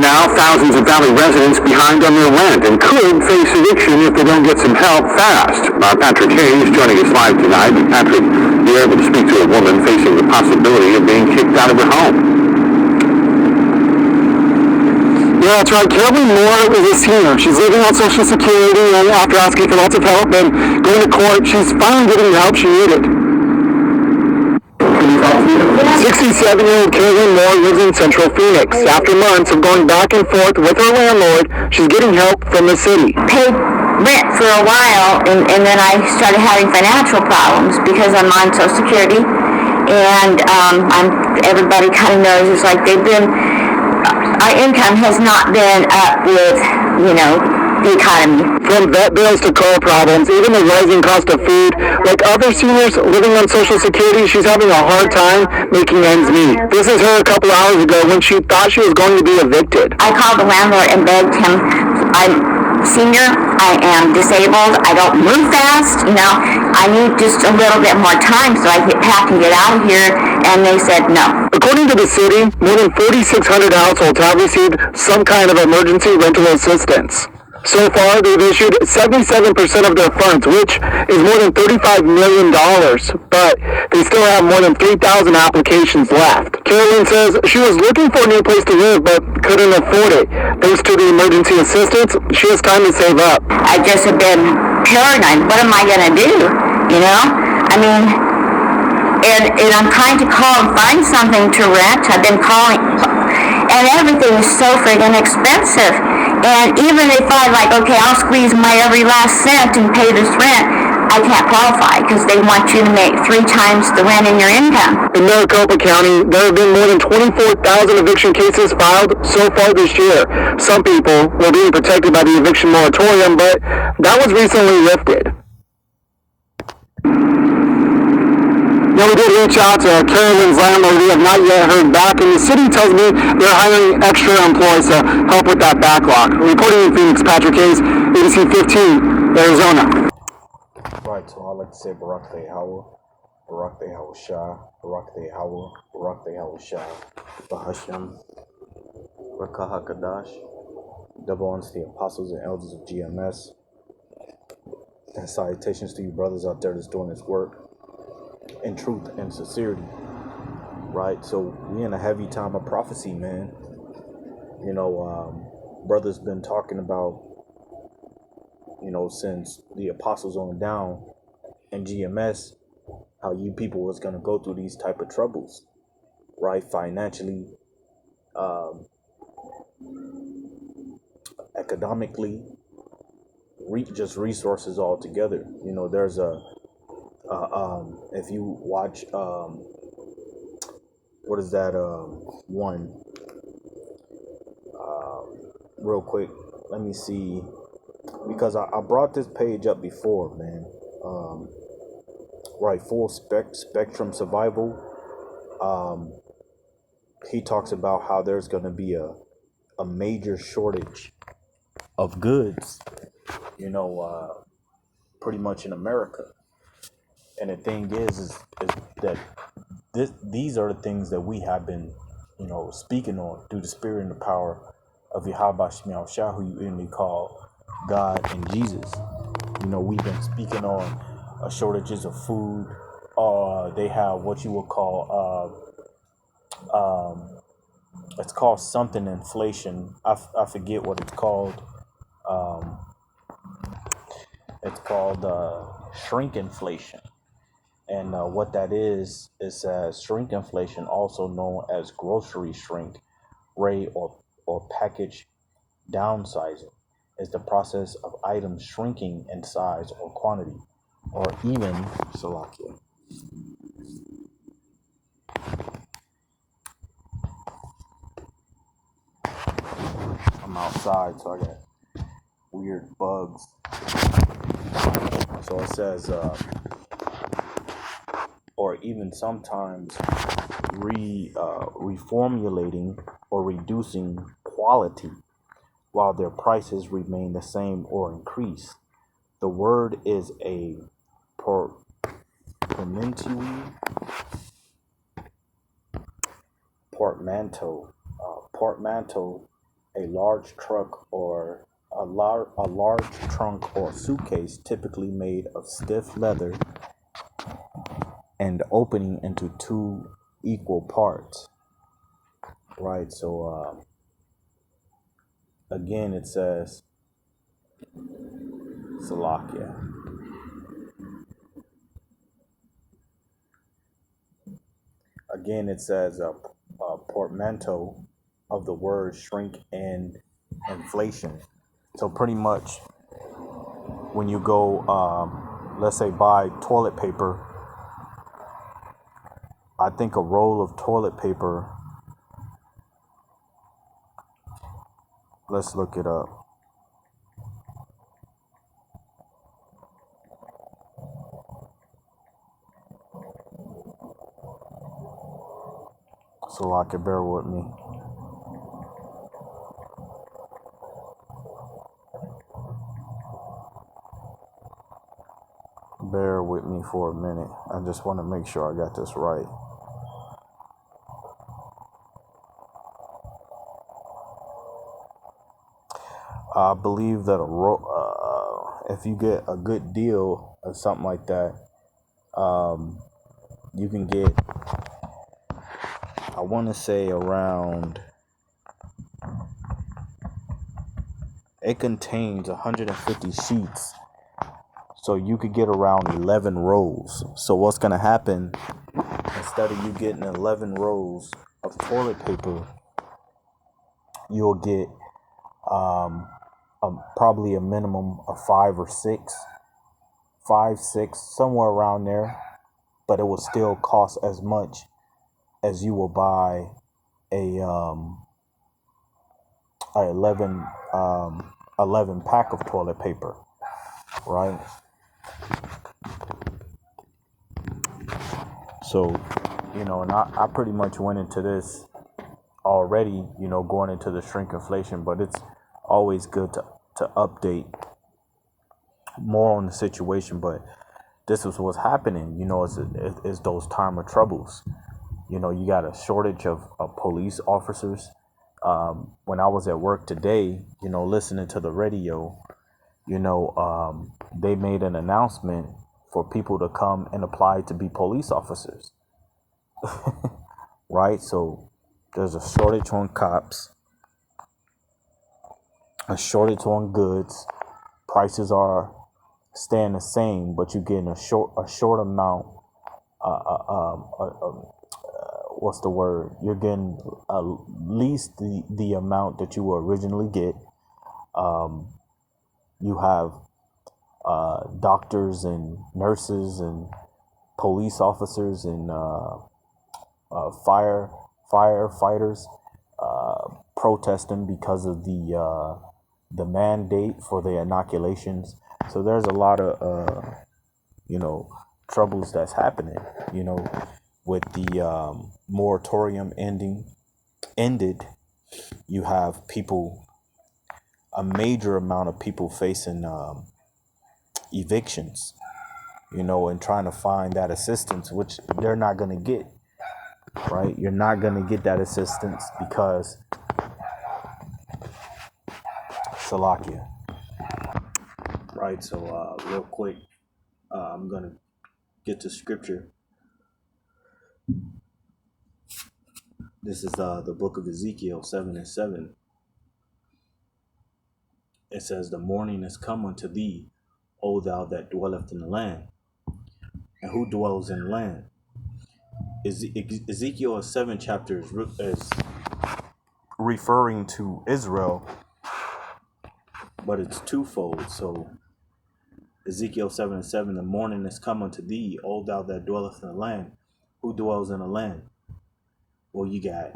Now, thousands of Valley residents behind on their rent and could face eviction if they don't get some help fast. Patrick Hayes joining us live tonight. Patrick, you're able to speak to a woman facing the possibility of being kicked out of her home. Yeah, that's right. Carolyn Moore is a senior. She's living on Social Security, and after asking for lots of help and going to court, she's finally getting the help she needed. 67-year-old Carolyn Moore lives in Central Phoenix. After months of going back and forth with her landlord, she's getting help from the city. Paid rent for a while, and then I started having financial problems because I'm on Social Security, and everybody kind of knows it's like our income has not been up with, the economy. From vet bills to car problems, even the rising cost of food. Like other seniors living on Social Security, she's having a hard time making ends meet. This is her a couple hours ago when she thought she was going to be evicted. I called the landlord and begged him. I'm senior, I am disabled, I don't move fast, I need just a little bit more time so I can get out of here, and they said no. According to the city, more than 4,600 households have received some kind of emergency rental assistance. So far, they've issued 77% of their funds, which is more than $35 million, but they still have more than 3,000 applications left. Carolyn says she was looking for a new place to live, but couldn't afford it. Thanks to the emergency assistance, she has time to save up. I just have been paranoid. What am I going to do? And I'm trying to call and find something to rent. I've been calling, and everything is so friggin' expensive. And even if I'll squeeze my every last cent and pay this rent, I can't qualify because they want you to make 3 times the rent in your income. In Maricopa County, there have been more than 24,000 eviction cases filed so far this year. Some people were being protected by the eviction moratorium, but that was recently lifted. Now, we did reach out to Carolyn's landlord. We have not yet heard back, and the city tells me they're hiring extra employees to help with that backlog. Reporting in Phoenix, Patrick Hayes, ABC 15, Arizona. Right, so I'd like to say Barak Tehawa, Barak Tehawa Shah, Barak Tehawa, Barak Tehawa Shah, Bahasham, Rakah HaKadash, double honors to the apostles and elders of GMS, and salutations to you brothers out there that's doing this work in truth and sincerity, right? So we in a heavy time of prophecy, man. Brothers been talking about, since the apostles on down and GMS, how you people was going to go through these type of troubles, right? Financially, economically, just resources altogether. There's if you watch, what is that, one, real quick, let me see, because I brought this page up before, man, right, Full Spectrum Survival, he talks about how there's going to be a major shortage of goods, pretty much in America. And the thing is that these are the things that we have been, speaking on through the spirit and the power of Yahweh Shemiah Shah, who you inly call God and Jesus. We've been speaking on shortages of food. They have what you would call, it's called something inflation. I forget what it's called. It's called shrinkflation. And what that is shrinkflation, also known as grocery shrink rate or package downsizing, is the process of items shrinking in size or quantity, or even Salakia. I'm outside, so I got weird bugs. So it says, or even sometimes reformulating or reducing quality while their prices remain the same or increase. The word is a portmanteau A large truck or a large trunk or suitcase, typically made of stiff leather and opening into two equal parts. Right. So again, it says Salakia. Again, it says a portmanteau of the word shrink and inflation. So pretty much when you go, let's say, buy toilet paper, I think a roll of toilet paper, let's look it up. So I can bear with me. Bear with me for a minute. I just want to make sure I got this right. I believe that if you get a good deal or something like that, you can get, I want to say around, it contains 150 sheets. So you could get around 11 rolls. So what's going to happen, instead of you getting 11 rolls of toilet paper, you'll get probably a minimum of 5 or 6, somewhere around there. But it will still cost as much as you will buy a 11 pack of toilet paper, right? So, and I pretty much went into this already, going into the shrinkflation, but it's always good to update more on the situation. But this is what's happening, is those time of troubles. You got a shortage of police officers. When I was at work today, listening to the radio, they made an announcement for people to come and apply to be police officers. Right? So there's a shortage on cops, a shortage on goods. Prices are staying the same, but you're getting a short amount. What's the word? You're getting at least the amount that you will originally get. You have doctors and nurses and police officers and firefighters protesting because of the mandate for the inoculations. So there's a lot of troubles that's happening. With the moratorium ended, you have people, a major amount of people facing evictions, and trying to find that assistance, which they're not going to get, right? You're not going to get that assistance because Salakia, right? So real quick, I'm going to get to scripture. This is the book of Ezekiel 7:7. It says, "The morning is come unto thee, O thou that dwelleth in the land." And who dwells in the land? Ezekiel 7 chapter is referring to Israel, but it's twofold. So Ezekiel 7:7, "The morning is come unto thee, O thou that dwelleth in the land." Who dwells in the land? Well, you got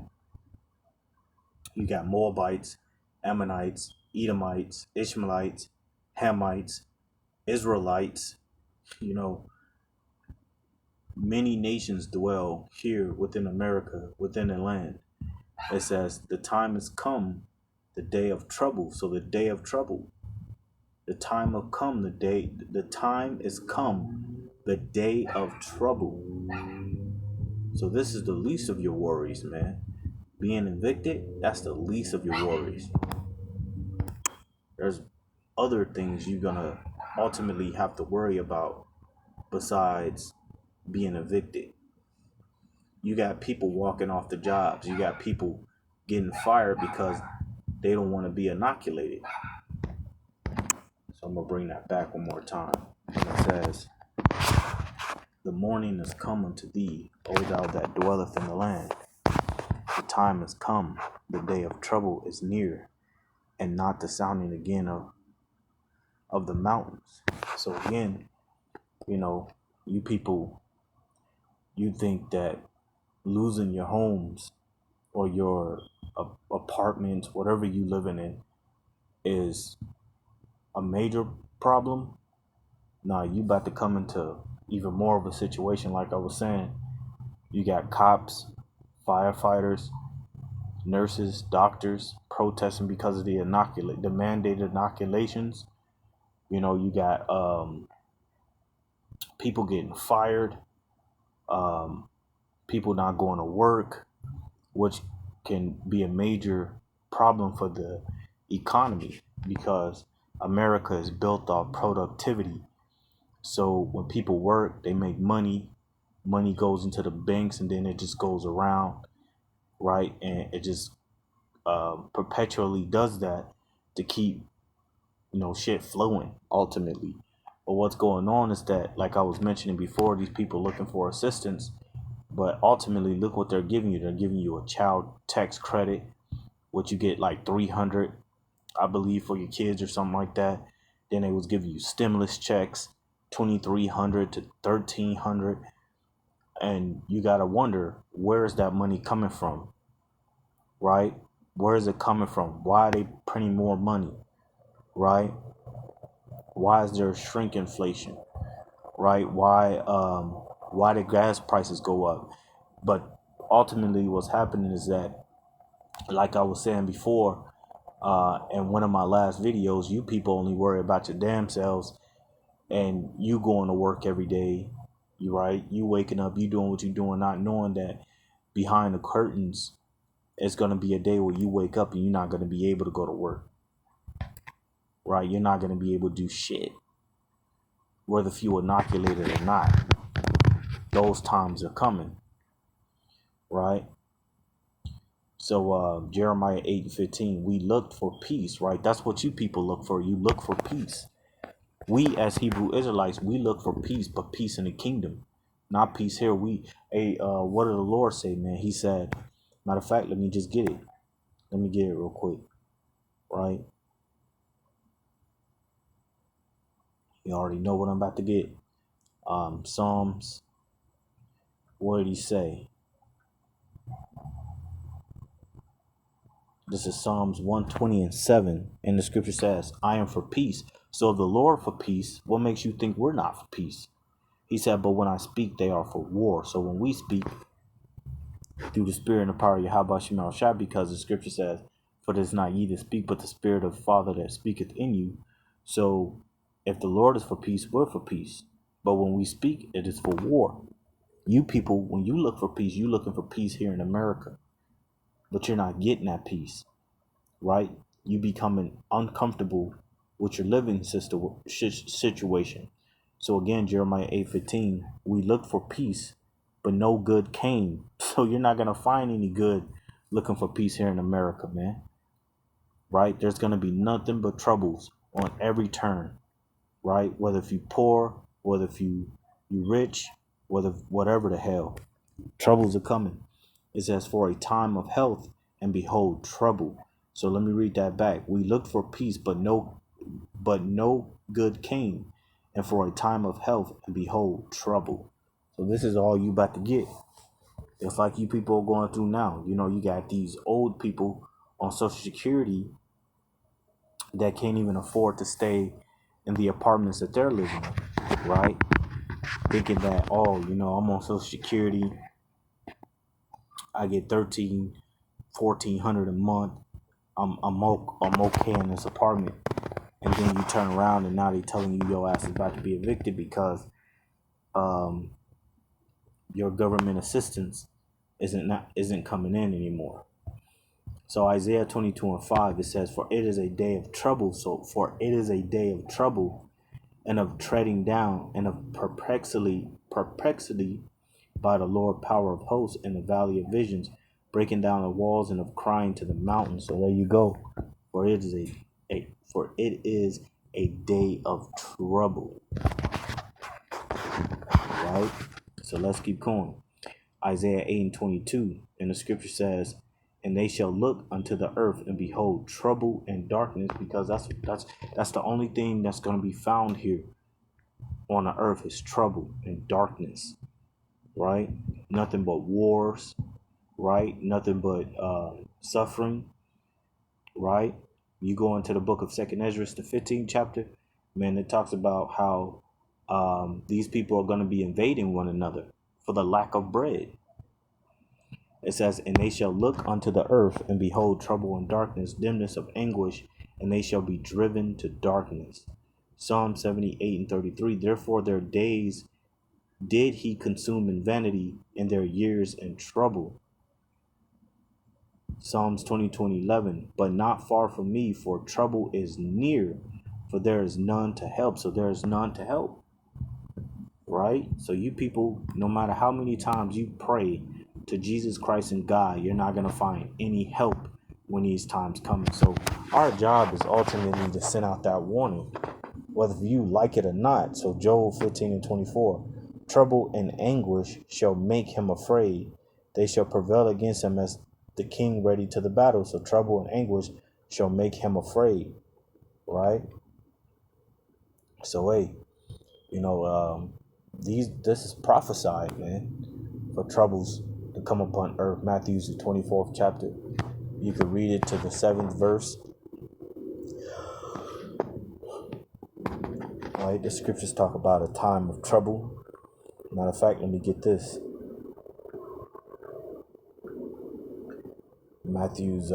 Moabites, Ammonites, Edomites, Ishmaelites, Hamites, Israelites. Many nations dwell here within America, within the land. It says the time has come, the day of trouble. So the day of trouble, the time has come, the time is come, the day of trouble. So this is the least of your worries, man. Being evicted, that's the least of your worries. There's other things you're gonna ultimately have to worry about besides being evicted. You got people walking off the jobs. You got people getting fired because they don't want to be inoculated. So I'm gonna bring that back one more time. And it says, "The morning is come unto thee, O thou that dwelleth in the land. The time is come, the day of trouble is near, and not the sounding again of the mountains." So again, you people, you think that losing your homes or your apartments, whatever you living in, is a major problem. Nah, you about to come into even more of a situation. Like I was saying, you got cops, firefighters, nurses, doctors protesting because of the mandated inoculations. You got people getting fired, people not going to work, which can be a major problem for the economy because America is built off productivity. So when people work, they make money. Money goes into the banks, and then it just goes around, right? And it just perpetually does that to keep shit flowing ultimately. But what's going on is that, like I was mentioning before, these people looking for assistance, but ultimately look what they're giving you. They're giving you a child tax credit, which you get like 300, I believe, for your kids or something like that. Then they was giving you stimulus checks, 2,300 to 1,300, and you gotta wonder, where is that money coming from, right? Where is it coming from? Why are they printing more money, right? Why is there shrinkflation, right? Why the gas prices go up? But ultimately, what's happening is that, like I was saying before, in one of my last videos, you people only worry about your damn selves, and you going to work every day, you waking up, you doing what you're doing, not knowing that behind the curtains, it's going to be a day where you wake up and you're not going to be able to go to work, right? You're not going to be able to do shit, whether if you inoculated or not. Those times are coming, right? So Jeremiah 8:15, we looked for peace, right? That's what you people look for. You look for peace. We as Hebrew Israelites, we look for peace, but peace in the kingdom, not peace here. What did the Lord say, man? He said, matter of fact, let me just get it. Let me get it real quick, right? You already know what I'm about to get. Psalms, what did he say? This is Psalms 120:7, and the scripture says, I am for peace. So if the Lord for peace, what makes you think we're not for peace? He said, but when I speak, they are for war. So when we speak through the spirit and the power of Yahweh Shema Shah, because the scripture says, for it is not ye that speak, but the spirit of the Father that speaketh in you. So if the Lord is for peace, we're for peace. But when we speak, it is for war. You people, when you look for peace, you're looking for peace here in America, but you're not getting that peace, right? You becoming uncomfortable with your living situation. So again, Jeremiah 8:15, we looked for peace, but no good came. So you're not going to find any good looking for peace here in America, man, right? There's going to be nothing but troubles on every turn, right? Whether if you poor, whether if you rich, whatever the hell, troubles are coming. It says, for a time of health, and behold, trouble. So let me read that back. We looked for peace, but no good came. And for a time of health, and behold, trouble. So this is all you about to get. It's like you people are going through now. You got these old people on Social Security that can't even afford to stay in the apartments that they're living in, right? Thinking that, I'm on Social Security, I get $1,400 a month. I'm okay in this apartment, and then you turn around and now they telling you your ass is about to be evicted because your government assistance isn't coming in anymore. So Isaiah 22:5, it says, for it is a day of trouble. So for it is a day of trouble and of treading down and of perplexity by the Lord power of hosts in the valley of visions, breaking down the walls and of crying to the mountains. So there you go. For it is a day of trouble. Right? So let's keep going. Isaiah 8:22, and the scripture says, and they shall look unto the earth and behold trouble and darkness, because that's the only thing that's going to be found here on the earth is trouble and darkness, right? Nothing but wars, right? Nothing but suffering, right? You go into the book of 2nd Ezra, the 15th chapter, man, it talks about how these people are going to be invading one another for the lack of bread. It says, and they shall look unto the earth and behold trouble and darkness, dimness of anguish, and they shall be driven to darkness. Psalm 78:33, therefore their days did he consume in vanity, and their years in trouble. Psalms 20:11, but not far from me, for trouble is near, for there is none to help. So there is none to help, right? So you people, no matter how many times you pray to Jesus Christ and God, you're not going to find any help when these times come. So our job is ultimately to send out that warning, whether you like it or not. So Job 15:24, trouble and anguish shall make him afraid. They shall prevail against him as the king ready to the battle. So trouble and anguish shall make him afraid, right? So hey, this is prophesied, man, for troubles to come upon earth. Matthew's the 24th chapter. You could read it to the 7th verse. All right, the scriptures talk about a time of trouble. Matter of fact, let me get this. Matthew's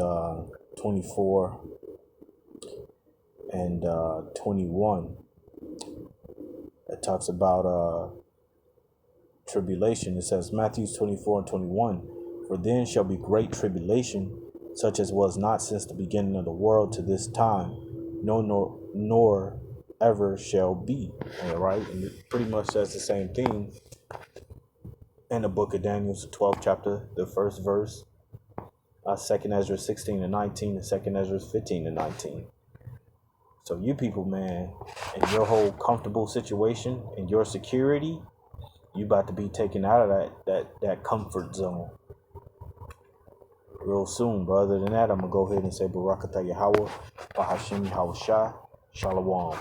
24 and 21. It talks about tribulation. It says, Matthew 24:21, for then shall be great tribulation, such as was not since the beginning of the world to this time, nor ever shall be. All right, and it pretty much says the same thing in the book of Daniel, the 12th chapter, the 1st verse, 2nd Ezra 16-19, and 2nd Ezra 15-19. So you people, man, in your whole comfortable situation, in your security, you about to be taken out of that comfort zone real soon. But other than that, I'm going to go ahead and say Barakatah Yahweh, Bahashim Yahweh Shah, Shalom.